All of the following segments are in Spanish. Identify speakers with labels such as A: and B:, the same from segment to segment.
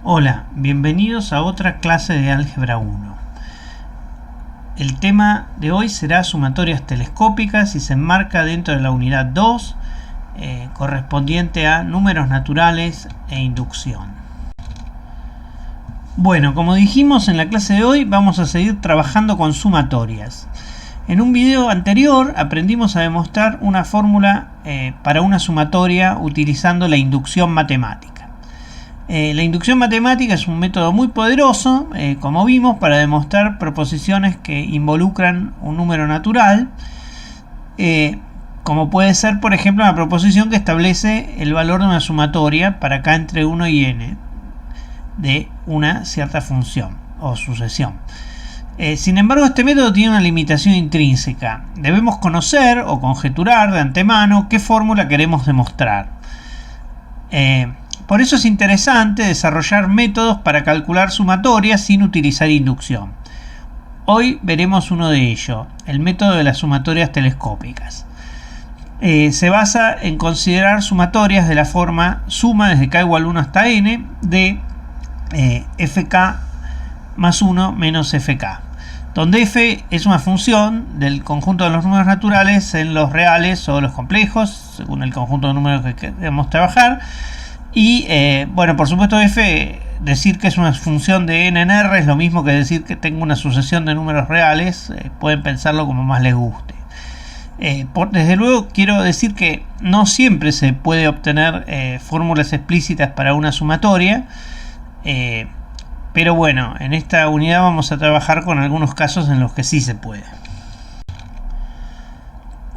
A: Hola, bienvenidos a otra clase de Álgebra 1. El tema de hoy será sumatorias telescópicas y se enmarca dentro de la unidad 2, correspondiente a números naturales e inducción. Bueno, como dijimos en la clase de hoy, vamos a seguir trabajando con sumatorias. En un video anterior aprendimos a demostrar una fórmula para una sumatoria utilizando la inducción matemática. La inducción matemática es un método muy poderoso, como vimos, para demostrar proposiciones que involucran un número natural, como puede ser, por ejemplo, una proposición que establece el valor de una sumatoria para k entre 1 y n de una cierta función o sucesión. Sin embargo, este método tiene una limitación intrínseca. Debemos conocer o conjeturar de antemano qué fórmula queremos demostrar. Por eso es interesante desarrollar métodos para calcular sumatorias sin utilizar inducción. Hoy veremos uno de ellos, el método de las sumatorias telescópicas. Se basa en considerar sumatorias de la forma suma desde k igual 1 hasta n de fk más 1 menos fk, donde f es una función del conjunto de los números naturales en los reales o los complejos, según el conjunto de números que queremos trabajar. Y bueno, por supuesto f, decir que es una función de n en r es lo mismo que decir que tengo una sucesión de números reales. Pueden pensarlo como más les guste. Desde luego quiero decir que no siempre se puede obtener fórmulas explícitas para una sumatoria, pero bueno, en esta unidad vamos a trabajar con algunos casos en los que sí se puede.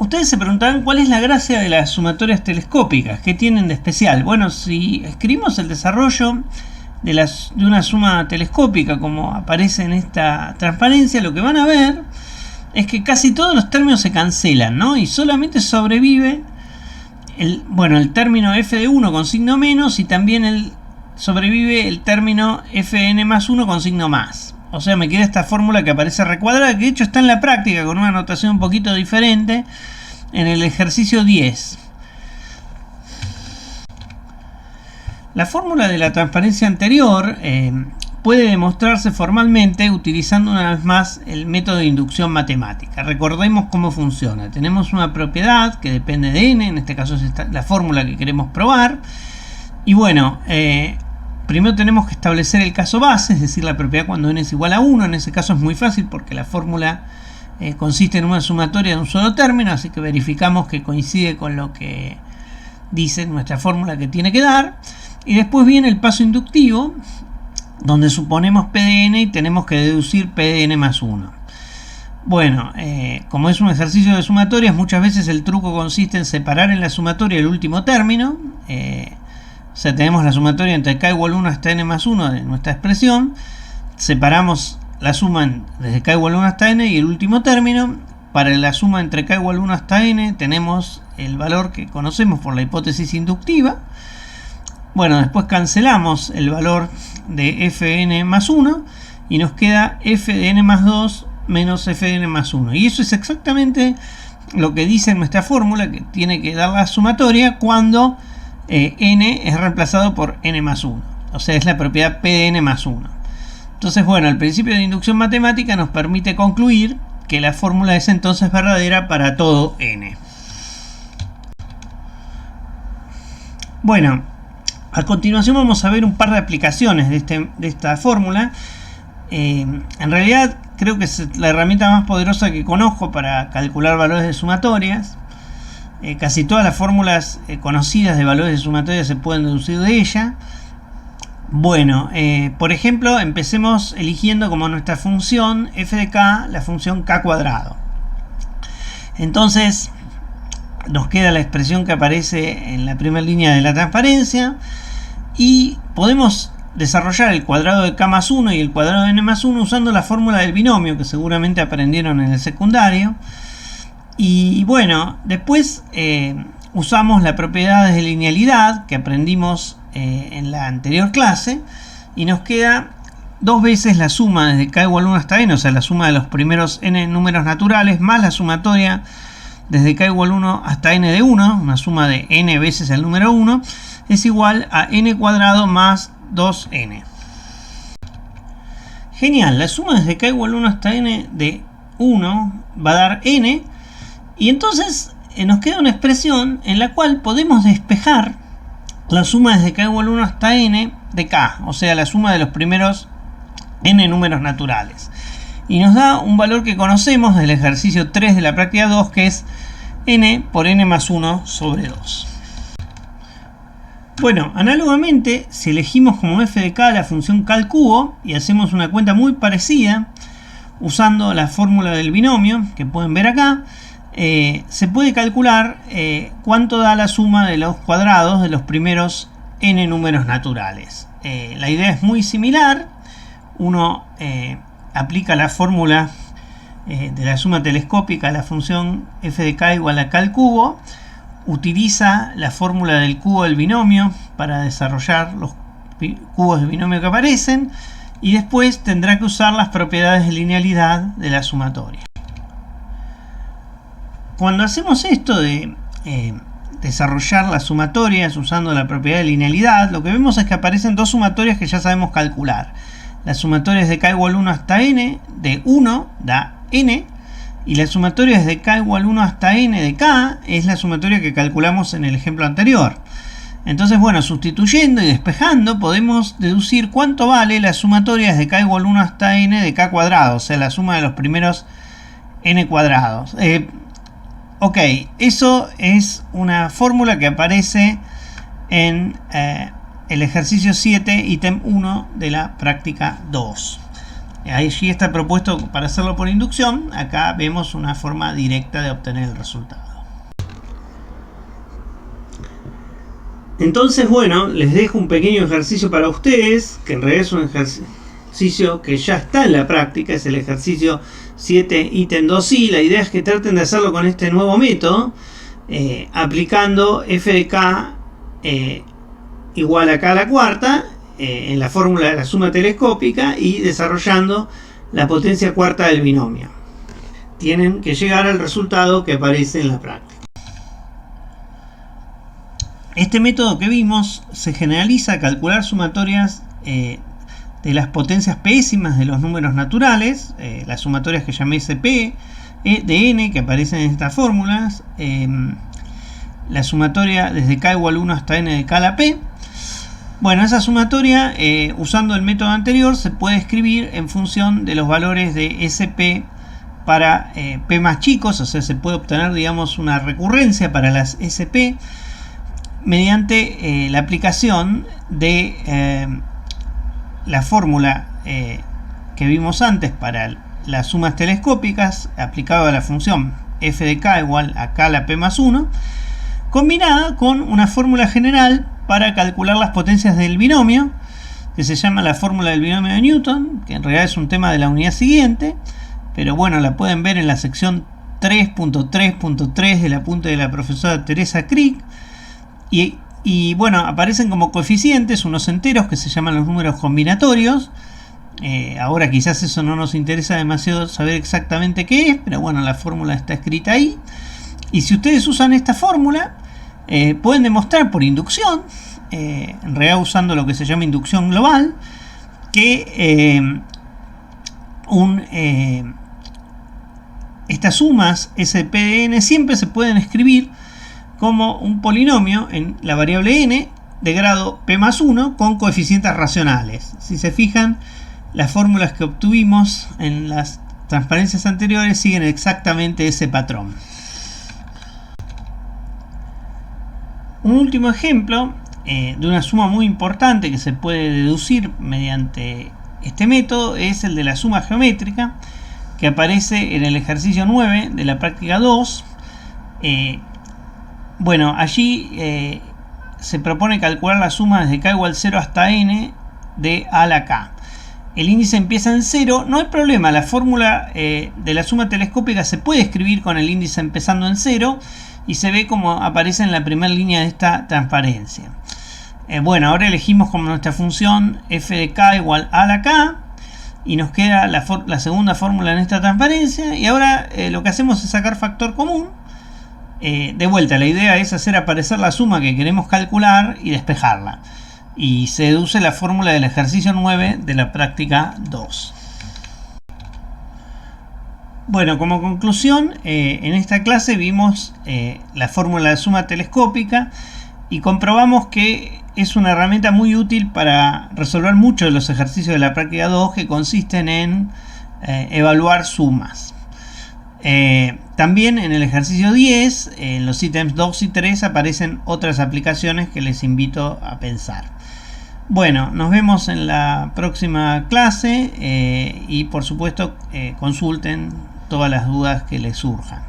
A: Ustedes se preguntarán cuál es la gracia de las sumatorias telescópicas, qué tienen de especial. Bueno, si escribimos el desarrollo de una suma telescópica como aparece en esta transparencia, lo que van a ver es que casi todos los términos se cancelan, ¿no? Y solamente sobrevive el término f de 1 con signo menos, y también sobrevive el término fn más 1 con signo más. O sea, me queda esta fórmula que aparece recuadrada, que de hecho está en la práctica con una notación un poquito diferente en el ejercicio 10. La fórmula de la transparencia anterior puede demostrarse formalmente utilizando una vez más el método de inducción matemática. Recordemos cómo funciona. Tenemos una propiedad que depende de n, en este caso es la fórmula que queremos probar. Y bueno, primero tenemos que establecer el caso base, es decir, la propiedad cuando n es igual a 1. En ese caso es muy fácil porque la fórmula consiste en una sumatoria de un solo término, así que verificamos que coincide con lo que dice nuestra fórmula que tiene que dar. Y después viene el paso inductivo, donde suponemos p de n y tenemos que deducir p de n más 1. Bueno, como es un ejercicio de sumatorias, muchas veces el truco consiste en separar en la sumatoria el último término. O sea, tenemos la sumatoria entre k igual 1 hasta n más 1 de nuestra expresión. Separamos la suma desde k igual 1 hasta n y el último término. Para la suma entre k igual 1 hasta n tenemos el valor que conocemos por la hipótesis inductiva. Bueno, después cancelamos el valor de fn más 1 y nos queda f de n más 2 menos f de n más 1. Y eso es exactamente lo que dice nuestra fórmula, que tiene que dar la sumatoria cuando n es reemplazado por n más 1. O sea, es la propiedad p de n más 1. Entonces, bueno, el principio de inducción matemática nos permite concluir que la fórmula es entonces verdadera para todo n. Bueno, a continuación vamos a ver un par de aplicaciones de esta fórmula. En realidad creo que es la herramienta más poderosa que conozco para calcular valores de sumatorias. Casi todas las fórmulas conocidas de valores de sumatoria se pueden deducir de ella. Bueno, por ejemplo, empecemos eligiendo como nuestra función f de k la función k cuadrado. Entonces nos queda la expresión que aparece en la primera línea de la transparencia y podemos desarrollar el cuadrado de k más 1 y el cuadrado de n más 1 usando la fórmula del binomio que seguramente aprendieron en el secundario. Y bueno, después usamos la propiedad de linealidad que aprendimos en la anterior clase y nos queda dos veces la suma desde k igual 1 hasta n, o sea, la suma de los primeros n números naturales más la sumatoria desde k igual 1 hasta n de 1, una suma de n veces el número 1, es igual a n cuadrado más 2n. Genial, la suma desde k igual 1 hasta n de 1 va a dar n, y entonces nos queda una expresión en la cual podemos despejar la suma desde k igual 1 hasta n de k, o sea, la suma de los primeros n números naturales. Y nos da un valor que conocemos del ejercicio 3 de la práctica 2, que es n por n más 1 sobre 2. Bueno, análogamente, si elegimos como f de k la función k al cubo y hacemos una cuenta muy parecida, usando la fórmula del binomio, que pueden ver acá, se puede calcular cuánto da la suma de los cuadrados de los primeros n números naturales. La idea es muy similar. Uno aplica la fórmula de la suma telescópica a la función f de k igual a k al cubo, utiliza la fórmula del cubo del binomio para desarrollar los cubos de binomio que aparecen, y después tendrá que usar las propiedades de linealidad de la sumatoria. Cuando hacemos esto de desarrollar las sumatorias usando la propiedad de linealidad, lo que vemos es que aparecen dos sumatorias que ya sabemos calcular. La sumatoria es de k igual 1 hasta n de 1 da n, y la sumatoria desde k igual 1 hasta n de k es la sumatoria que calculamos en el ejemplo anterior. Entonces, bueno, sustituyendo y despejando, podemos deducir cuánto vale la sumatoria desde k igual 1 hasta n de k cuadrado, o sea, la suma de los primeros n cuadrados. Ok, eso es una fórmula que aparece en el ejercicio 7, ítem 1 de la práctica 2. Allí está propuesto para hacerlo por inducción. Acá vemos una forma directa de obtener el resultado. Entonces, bueno, les dejo un pequeño ejercicio para ustedes, que en realidad es un ejercicio que ya está en la práctica, es el ejercicio 7, ítem 2i. La idea es que traten de hacerlo con este nuevo método, aplicando f de k igual a k a la cuarta, en la fórmula de la suma telescópica, y desarrollando la potencia cuarta del binomio. Tienen que llegar al resultado que aparece en la práctica. Este método que vimos se generaliza a calcular sumatorias de las potencias pésimas de los números naturales, las sumatorias que llamé SP de n, que aparecen en estas fórmulas, la sumatoria desde k igual 1 hasta n de k a la p. Bueno, esa sumatoria, usando el método anterior, se puede escribir en función de los valores de SP para p más chicos, o sea, se puede obtener, digamos, una recurrencia para las SP mediante la aplicación de la fórmula que vimos antes para las sumas telescópicas, aplicado a la función f de k igual a k a la p más 1, combinada con una fórmula general para calcular las potencias del binomio, que se llama la fórmula del binomio de Newton, que en realidad es un tema de la unidad siguiente, pero bueno, la pueden ver en la sección 3.3.3 del apunte de la profesora Teresa Crick, y bueno, aparecen como coeficientes unos enteros que se llaman los números combinatorios. Ahora quizás eso no nos interesa demasiado saber exactamente qué es, pero bueno, la fórmula está escrita ahí. Y si ustedes usan esta fórmula, pueden demostrar por inducción, en realidad usando lo que se llama inducción global, que estas sumas SP de n siempre se pueden escribir como un polinomio en la variable n de grado p más 1 con coeficientes racionales. Si se fijan, las fórmulas que obtuvimos en las transparencias anteriores siguen exactamente ese patrón. Un último ejemplo de una suma muy importante que se puede deducir mediante este método es el de la suma geométrica, que aparece en el ejercicio 9 de la práctica 2. Bueno, allí se propone calcular la suma desde k igual 0 hasta n de a a la k. El índice empieza en 0, no hay problema, la fórmula de la suma telescópica se puede escribir con el índice empezando en 0, y se ve como aparece en la primera línea de esta transparencia. Bueno, ahora elegimos como nuestra función f de k igual a la k, y nos queda la segunda fórmula en esta transparencia, y ahora lo que hacemos es sacar factor común. De vuelta, la idea es hacer aparecer la suma que queremos calcular y despejarla. Y se deduce la fórmula del ejercicio 9 de la práctica 2. Bueno, como conclusión, en esta clase vimos la fórmula de suma telescópica y comprobamos que es una herramienta muy útil para resolver muchos de los ejercicios de la práctica 2 que consisten en evaluar sumas. También en el ejercicio 10, en los ítems 2 y 3 aparecen otras aplicaciones que les invito a pensar. Bueno, nos vemos en la próxima clase y por supuesto consulten todas las dudas que les surjan.